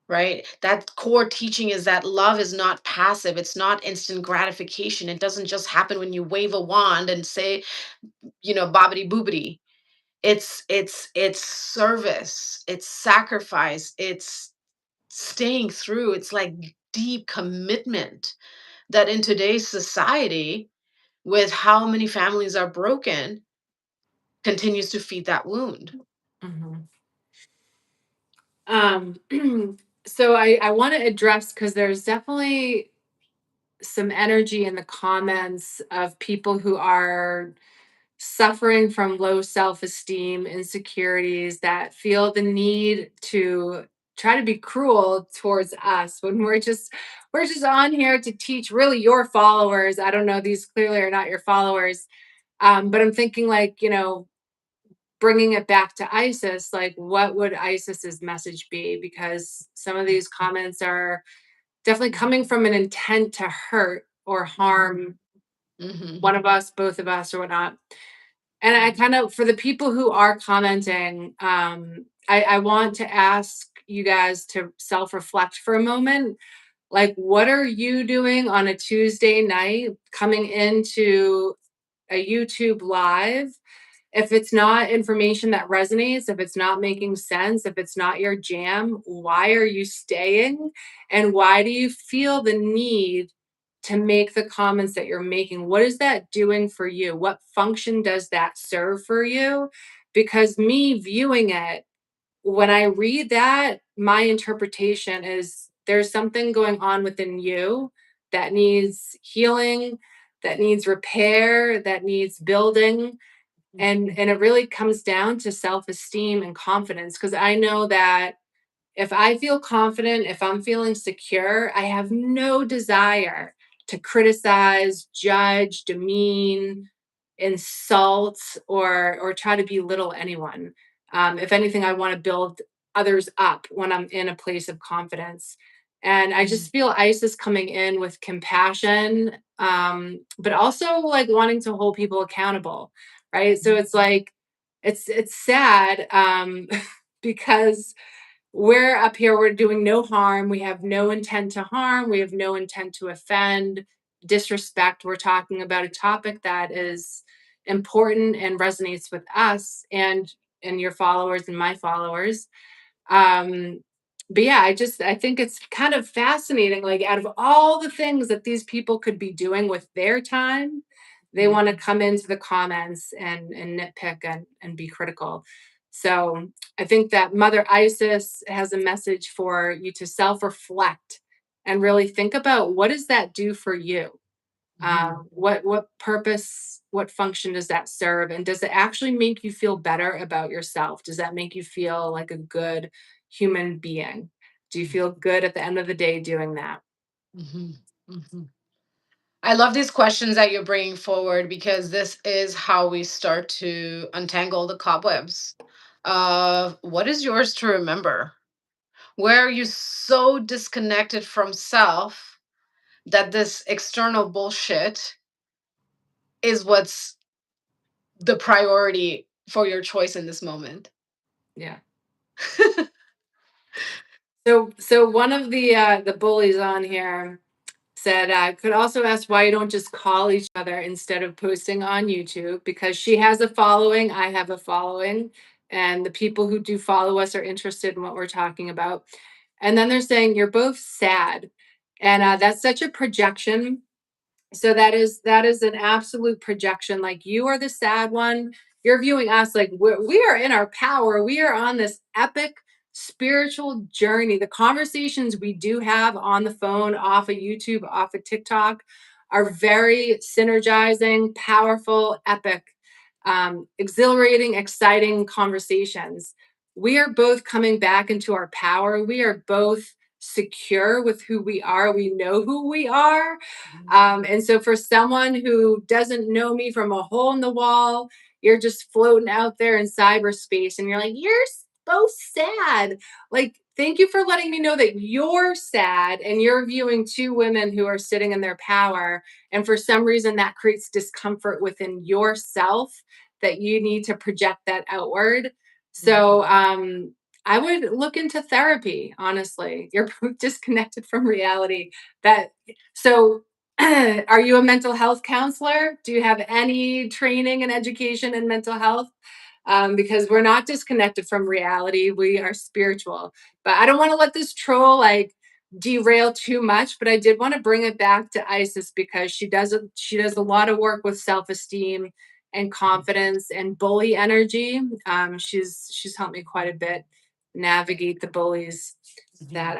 right? That core teaching is that love is not passive, it's not instant gratification. It doesn't just happen when you wave a wand and say, bobbity boobity. It's service, it's sacrifice, it's staying through. It's like deep commitment that in today's society, with how many families are broken, continues to feed that wound. Mhm. Um, so I want to address because there's definitely some energy in the comments of people who are suffering from low self-esteem, insecurities that feel the need to try to be cruel towards us when we're just on here to teach really your followers. I don't know, these clearly are not your followers. But I'm thinking like, bringing it back to Isis, like what would Isis's message be? Because some of these comments are definitely coming from an intent to hurt or harm Hmm. one of us, both of us, or whatnot. And I kind of, for the people who are commenting, I want to ask you guys to self reflect for a moment. Like, what are you doing on a Tuesday night coming into a YouTube live if it's not information that resonates, if it's not making sense, if it's not your jam, why are you staying? And why do you feel the need to make the comments that you're making? What is that doing for you? What function does that serve for you? Because me viewing it, when I read that, my interpretation is there's something going on within you that needs healing, that needs repair, that needs building. And it really comes down to self-esteem and confidence, because I know that if I feel confident, if I'm feeling secure, I have no desire to criticize, judge, demean, insult, or try to belittle anyone. If anything, I want to build others up when I'm in a place of confidence. And I just feel Isis coming in with compassion, but also like wanting to hold people accountable, right? So it's like it's sad, because we're up here, we're doing no harm. We have no intent to harm. We have no intent to offend, disrespect. We're talking about a topic that is important and resonates with us and your followers and my followers. Um, but yeah, I think it's kind of fascinating. Like out of all the things that these people could be doing with their time, they want to come into the comments and nitpick and be critical. So I think that Mother Isis has a message for you to self-reflect and really think about what does that do for you? What purpose, what function does that serve? And does it actually make you feel better about yourself? Does that make you feel like a good human being? Do you feel good at the end of the day doing that? Mhm, mhm. I love these questions that you're bringing forward because this is how we start to untangle the cobwebs of what is yours to remember. Where are you so disconnected from self that this external bullshit is what's the priority for your choice in this moment? Yeah. So one of the bullies on here said, could also ask why you don't just call each other instead of posting on YouTube, because she has a following, I have a following, and the people who do follow us are interested in what we're talking about. And then they're saying you're both sad, and that's such a projection. So that is an absolute projection. Like you are the sad one. You're viewing us like we are in our power. We are on this epic spiritual journey. The conversations we do have on the phone, off of YouTube, off of TikTok, are very synergizing, powerful, epic, exhilarating, exciting conversations. We are both coming back into our power. We are both secure with who we are. We know who we are, and so for someone who doesn't know me from a hole in the wall, you're just floating out there in cyberspace and you're like, you're so sad. Like, thank you for letting me know that you're sad and you're viewing two women who are sitting in their power. And for some reason, that creates discomfort within yourself that you need to project that outward. So, I would look into therapy, honestly. You're disconnected from reality. That so are you a mental health counselor? Do you have any training and education in mental health? Because we're not disconnected from reality. We are spiritual. But I don't want to let this troll like derail too much. But I did want to bring it back to Isis because she does a lot of work with self-esteem and confidence and bully energy. She's helped me quite a bit navigate the bullies that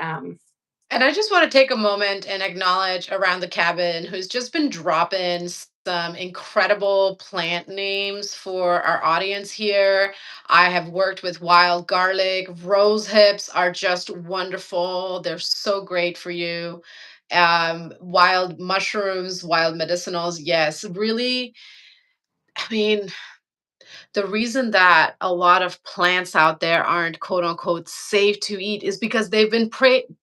And I just want to take a moment and acknowledge Around the Cabin, who's just been dropping some incredible plant names for our audience here. I have worked with wild garlic. Rose hips are just wonderful. They're so great for you. Wild mushrooms, wild medicinals. Yes, really. I mean, the reason that a lot of plants out there aren't quote unquote safe to eat is because they've been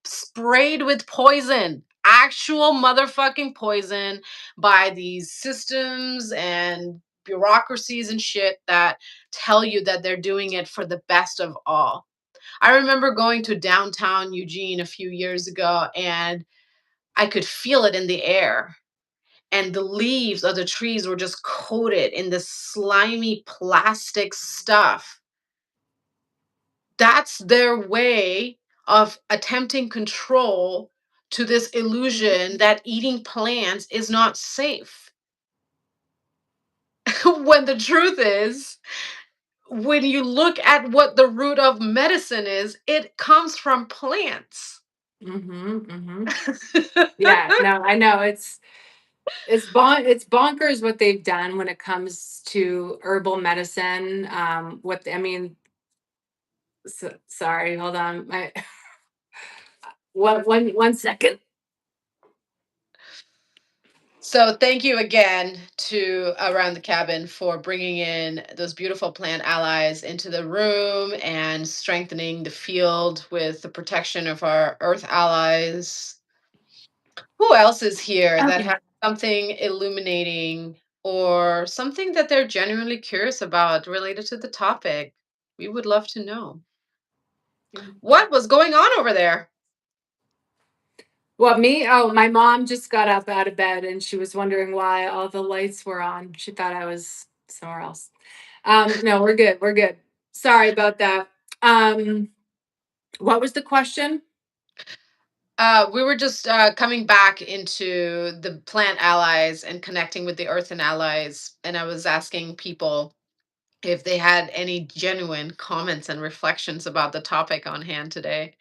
sprayed with poison, actual motherfucking poison, by these systems and bureaucracies and shit that tell you that they're doing it for the best of all. I remember going to downtown Eugene a few years ago and I could feel it in the air. and the leaves of the trees were just coated in this slimy plastic stuff. That's their way of attempting control to this illusion that eating plants is not safe. When the truth is, when you look at what the root of medicine is, it comes from plants. Mhm, mhm. Yeah, no, I know it's bonkers what they've done when it comes to herbal medicine. What I mean, sorry, hold on. My one second. So thank you again to Around the Cabin for bringing in those beautiful plant allies into the room and strengthening the field with the protection of our earth allies. Who else is here that Okay. has something illuminating or something that they're genuinely curious about related to the topic? We would love to know. What was going on over there? Well, me? Oh, my mom just got up out of bed and she was wondering why all the lights were on. She thought I was somewhere else. No, we're good. We're good. Sorry about that. Um, what was the question? We were just coming back into the plant allies and connecting with the earthen allies. And I was asking people if they had any genuine comments and reflections about the topic on hand today.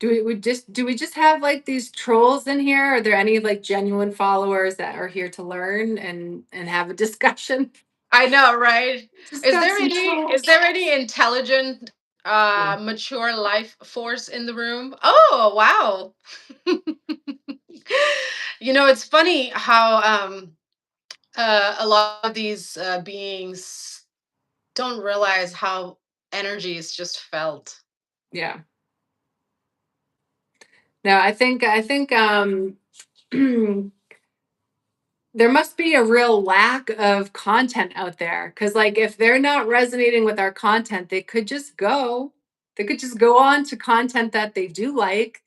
Do we just have like these trolls in here? Are there any like genuine followers that are here to learn and have a discussion? I know, right? Just got some Is trolls. there any intelligent, Yeah. mature life force in the room? Oh, wow. It's funny how a lot of these beings don't realize how energy is just felt. Yeah. No, I think there must be a real lack of content out there because like if they're not resonating with our content, they could just go on to content that they do like.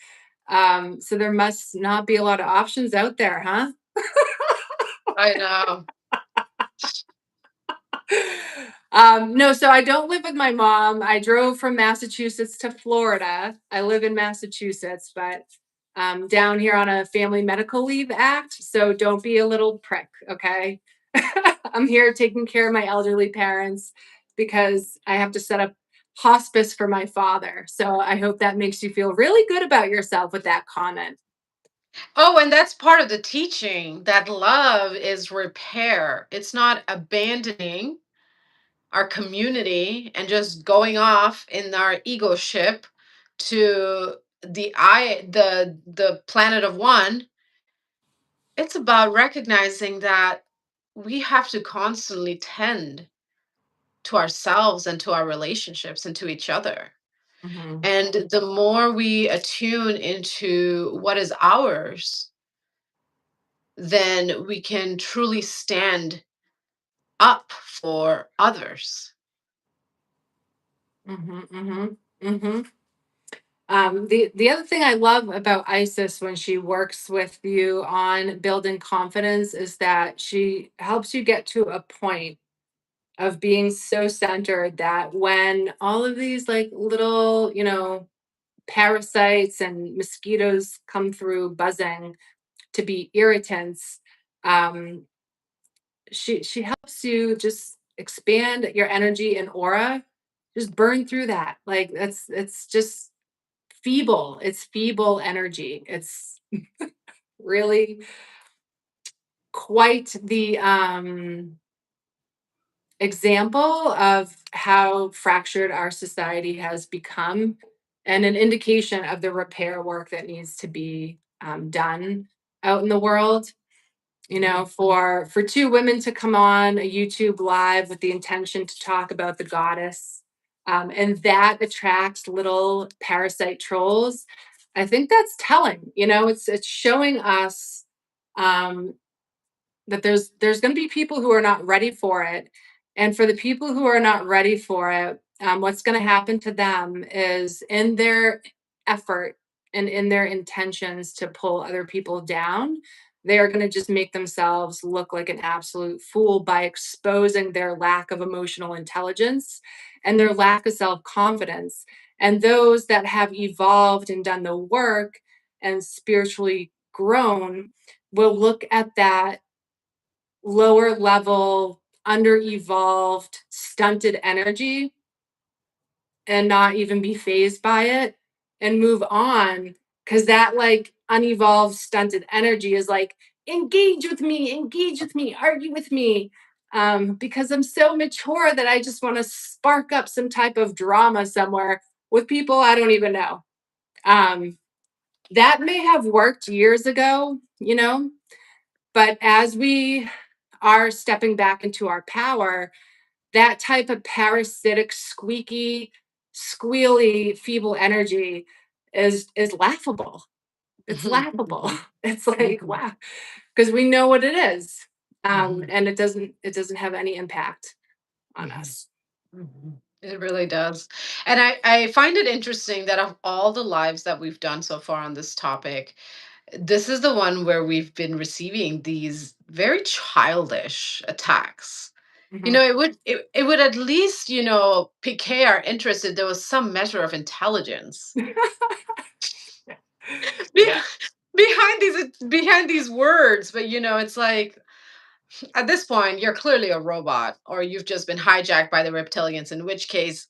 So there must not be a lot of options out there, huh? I know. No, so I don't live with my mom. I drove from Massachusetts to Florida. I live in Massachusetts, but down here on a Family Medical Leave Act. So don't be a little prick, okay? I'm here taking care of my elderly parents because I have to set up hospice for my father. So I hope that makes you feel really good about yourself with that comment. Oh, and that's part of the teaching that love is repair. It's not abandoning our community and just going off in our ego ship to the planet of one. It's about recognizing that we have to constantly tend to ourselves and to our relationships and to each other. Mhm. And the more we attune into what is ours, then we can truly stand up for others. Mhm. Mhm. Mhm. The other thing I love about Isis when she works with you on building confidence is that she helps you get to a point of being so centered that when all of these like little, parasites and mosquitoes come through buzzing to be irritants, um, she helps you just expand your energy and aura, just burn through that. Like that's it's just feeble. It's feeble energy. It's really quite the example of how fractured our society has become and an indication of the repair work that needs to be done out in the world. For two women to come on a YouTube live with the intention to talk about the goddess, and that attracts little parasite trolls. I think that's telling. It's showing us um, that there's going to be people who are not ready for it, and for the people who are not ready for it, what's going to happen to them is in their effort and in their intentions to pull other people down. they are going to just make themselves look like an absolute fool by exposing their lack of emotional intelligence and their lack of self confidence. And those that have evolved and done the work and spiritually grown will look at that lower level, under evolved, stunted energy and not even be phased by it and move on, because that like unevolved stunted energy is like, engage with me, argue with me, because I'm so mature that I just want to spark up some type of drama somewhere with people I don't even know. um, that may have worked years ago, but as we are stepping back into our power, that type of parasitic, squeaky, squealy, feeble energy is laughable. It's laughable. It's like, wow, because we know what it is. And it doesn't have any impact on us. Mhm. It really does. And I find it interesting that of all the lives that we've done so far on this topic, this is the one where we've been receiving these very childish attacks. Mhm. It would at least, pique our interest if there was some measure of intelligence be- Yeah. behind these words. But it's like at this point, you're clearly a robot, or you've just been hijacked by the reptilians, in which case,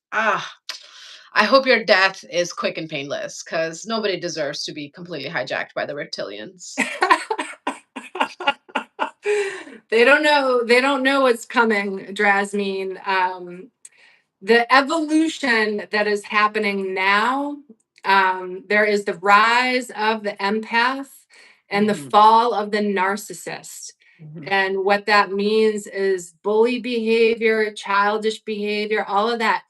I hope your death is quick and painless, because nobody deserves to be completely hijacked by the reptilians. They don't know what's coming, Drasmine. The evolution that is happening now, there is the rise of the empath and the Mhm, fall of the narcissist. mhm, And what that means is bully behavior, childish behavior, all of that.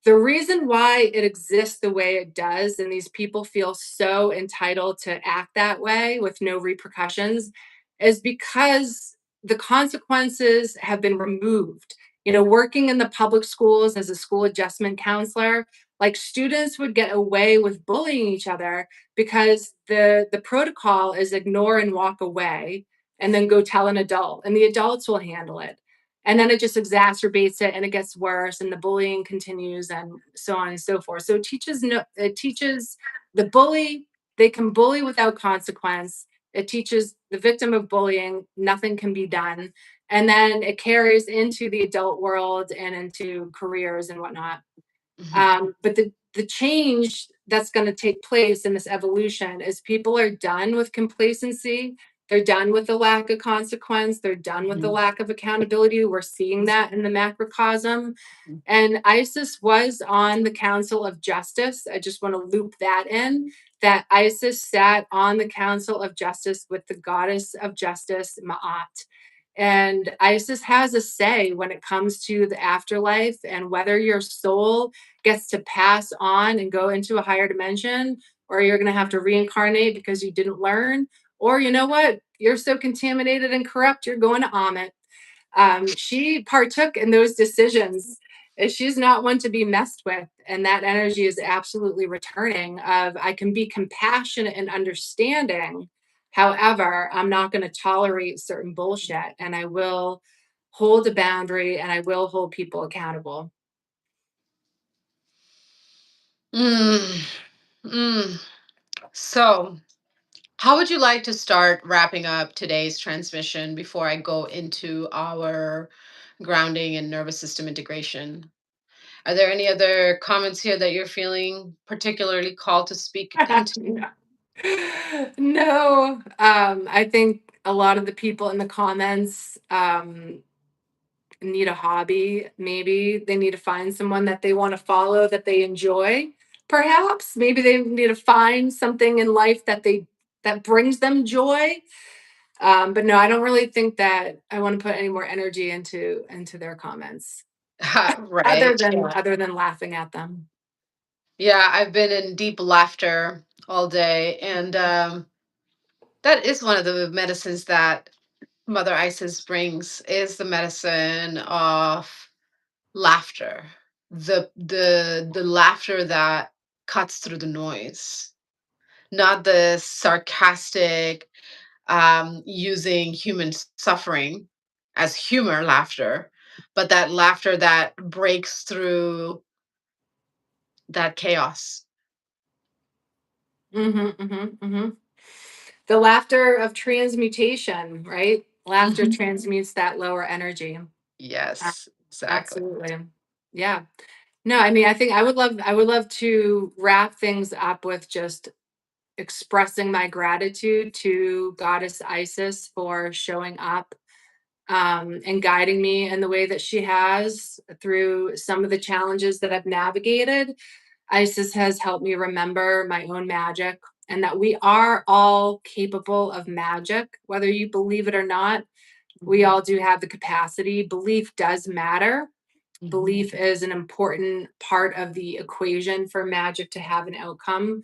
The reason why it exists the way it does, and these people feel so entitled to act that way with no repercussions, is because the consequences have been removed. Working in the public schools as a school adjustment counselor, like students would get away with bullying each other because the protocol is ignore and walk away and then go tell an adult, and the adults will handle it. And then it just exacerbates it and it gets worse and the bullying continues and so on and so forth. So it teaches the bully, they can bully without consequence. It teaches the victim of bullying nothing can be done, and then it carries into the adult world and into careers and whatnot. mhm, But the change that's going to take place in this evolution is people are done with complacency. They're done with the lack of consequence. They're done with the mhm, lack of accountability. We're seeing that in the macrocosm. And Isis was on the Council of Justice. I just want to loop that in, that Isis sat on the Council of Justice with the goddess of justice, Ma'at. And Isis has a say when it comes to the afterlife and whether your soul gets to pass on and go into a higher dimension, or you're going to have to reincarnate because you didn't learn, or you know what? You're so contaminated and corrupt, you're going to Amit. She partook in those decisions. She's not one to be messed with. And that energy is absolutely returning of I can be compassionate and understanding. However, I'm not going to tolerate certain bullshit and I will hold a boundary and I will hold people accountable. mm, mm. So, how would you like to start wrapping up today's transmission before I go into our grounding and nervous system integration? Are there any other comments here that you're feeling particularly called to speak into? No. No, I think a lot of the people in the comments need a hobby. Maybe they need to find someone that they want to follow that they enjoy. Perhaps maybe they need to find something in life that brings them joy. But no, I don't really think that I want to put any more energy into their comments other Right. than Yeah. other than laughing at them. Yeah, I've been in deep laughter all day. And that is one of the medicines that Mother Isis brings, is the medicine of laughter. The laughter that cuts through the noise, not the sarcastic, using human suffering as humor, laughter, but that laughter that breaks through that chaos. Mm-hmm, mm-hmm, mm-hmm. The laughter of transmutation, right? Laughter Mhm. transmutes that lower energy. A- Yes, exactly. Absolutely. Yeah. No, I mean, I think I would love to wrap things up with just expressing my gratitude to Goddess Isis for showing up and guiding me in the way that she has through some of the challenges that I've navigated. Isis has helped me remember my own magic and that we are all capable of magic, whether you believe it or not. We Mhm, all do have the capacity. Belief does matter. mhm, Belief is an important part of the equation for magic to have an outcome.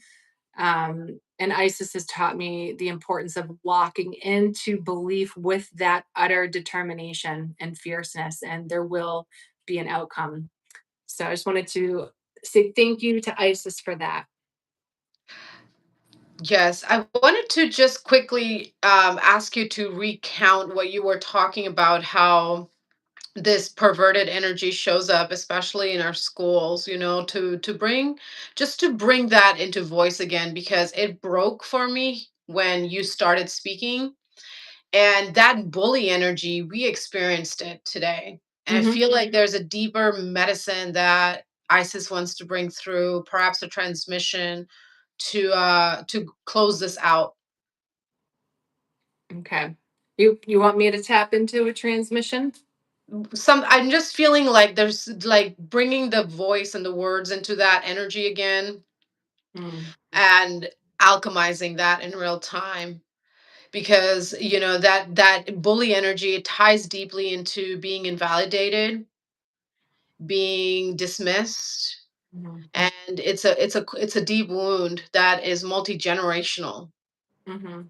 And Isis has taught me the importance of locking into belief with that utter determination and fierceness, and there will be an outcome. So I just wanted to say thank you to Isis for that. yes, I wanted to just quickly ask you to recount what you were talking about, how this perverted energy shows up, especially in our schools, to bring, just to bring that into voice again, because it broke for me when you started speaking. And that bully energy, we experienced it today. And I Hmm. feel like there's a deeper medicine that Isis wants to bring through, perhaps a transmission to close this out. Okay. You want me to tap into a transmission? Some I'm just feeling like there's like bringing the voice and the words into that energy again, Mm, and alchemizing that in real time, because that bully energy, it ties deeply into being invalidated, being dismissed, mhm, and it's a deep wound that is multi-generational. mhm.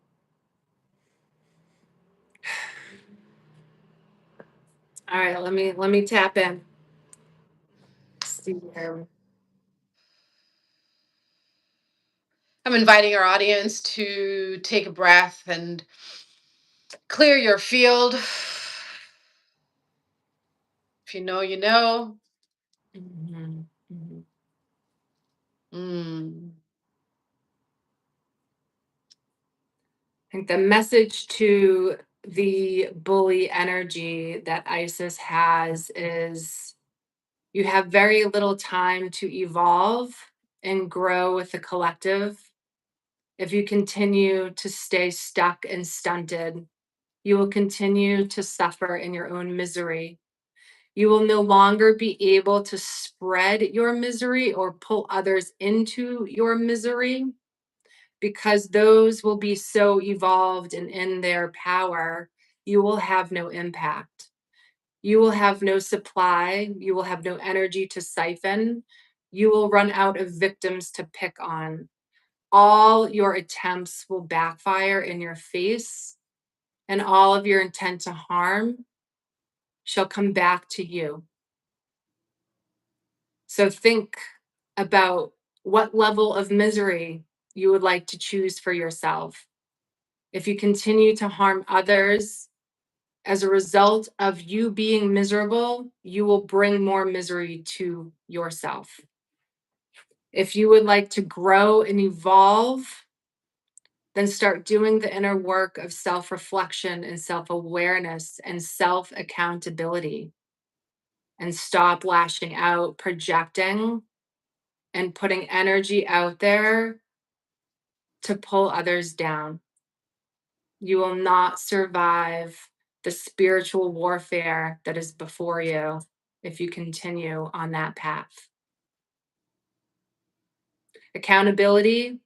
All right, let me tap in. See here. I'm inviting our audience to take a breath and clear your field. If you know, you know. Mhm, mhm. Mm. I think the message to the bully energy that Isis has is you have very little time to evolve and grow with the collective. If you continue to stay stuck and stunted, you will continue to suffer in your own misery. You will no longer be able to spread your misery or pull others into your misery because those will be so evolved and in their power, you will have no impact. You will have no supply. You will have no energy to siphon. You will run out of victims to pick on. All your attempts will backfire in your face, and all of your intent to harm shall come back to you. So think about what level of misery you would like to choose for yourself. If you continue to harm others as a result of you being miserable, you will bring more misery to yourself. If you would like to grow and evolve, then start doing the inner work of self reflection and self awareness and self accountability and stop lashing out, projecting, and putting energy out there to pull others down. You will not survive the spiritual warfare that is before you if you continue on that path. Accountability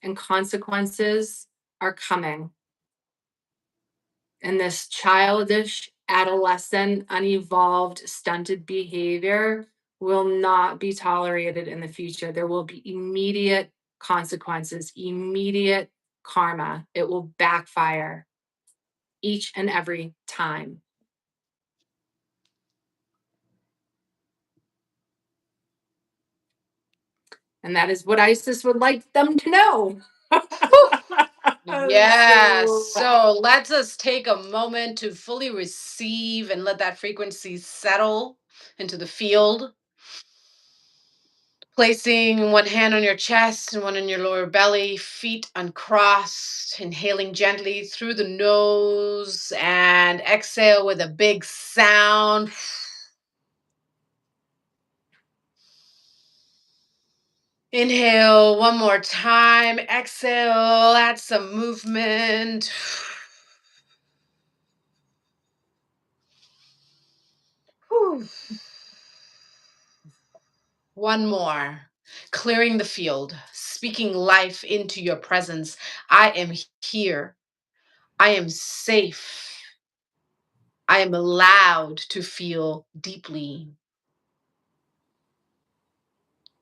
and consequences are coming, and this childish, adolescent, unevolved, stunted behavior will not be tolerated in the future. There will be immediate consequences, immediate karma. It will backfire each and every time. And that is what ISIS would like them to know. Whew. Yes. So So let's us take a moment to fully receive and let that frequency settle into the field. Placing one hand on your chest and one on your lower belly, feet uncrossed, inhaling gently through the nose and exhale with a big sound. Inhale one more time. Exhale, add some movement. Whew. One more. Clearing the field, speaking life into your presence. I am here. I am safe. I am allowed to feel deeply.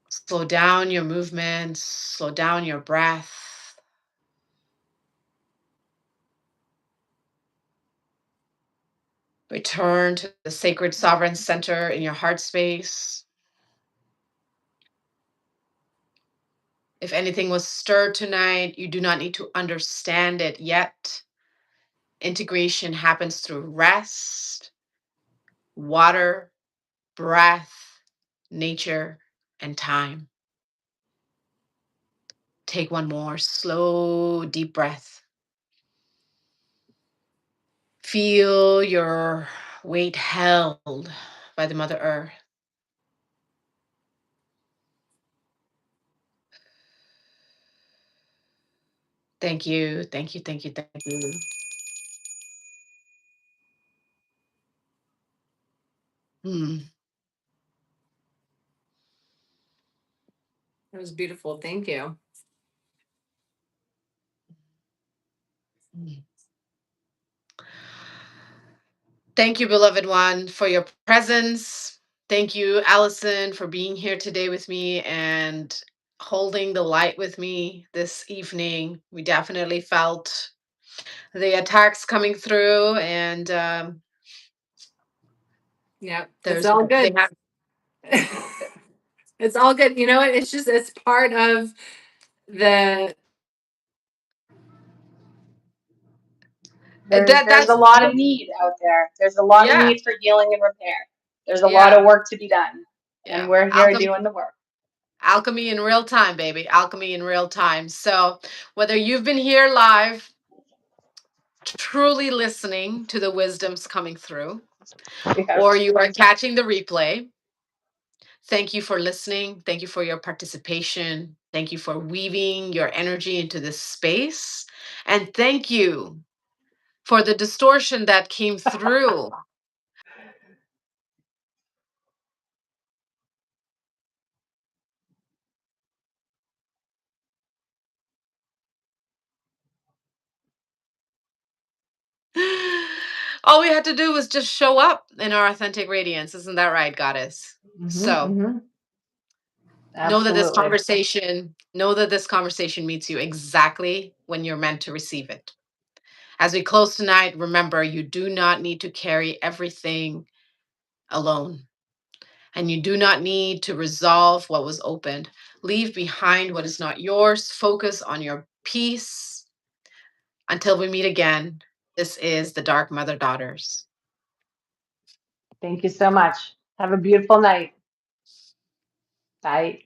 Slow down your movements, slow down your breath. Return to the sacred sovereign center in your heart space. If anything was stirred tonight, you do not need to understand it yet. Integration happens through rest, water, breath, nature, and time. Take one more slow, deep breath. Feel your weight held by the Mother Earth. Thank you, thank you, thank you, thank you. Hmm. it was beautiful. Thank you. Hmm. Thank you, beloved one, for your presence. Thank you, Allison, for being here today with me and holding the light with me this evening. We definitely felt the attacks coming through, and Yep, it's there's all they good. have. It's all good. You know what? It's just it's part of the There's a That's lot of need out there. There's a lot of yeah, need for healing and repair. There's a lot yeah, of work to be done, and yeah. we're here doing the work. Alchemy in real time, baby. Alchemy in real time. So whether you've been here live, truly listening to the wisdoms coming through, We have or you are catching the replay, thank you for listening. Thank you for your participation. Thank you for weaving your energy into this space. And thank you for the distortion that came through. All we had to do was just show up in our authentic radiance. Isn't that right, goddess? So know that this absolutely. conversation meets you exactly when you're meant to receive it. As we close tonight, remember you do not need to carry everything alone. And you do not need to resolve what was opened. Leave behind what is not yours. Focus on your peace. Until we meet again, this is the Dark Mother Daughters. Thank you so much. Have a beautiful night. Bye.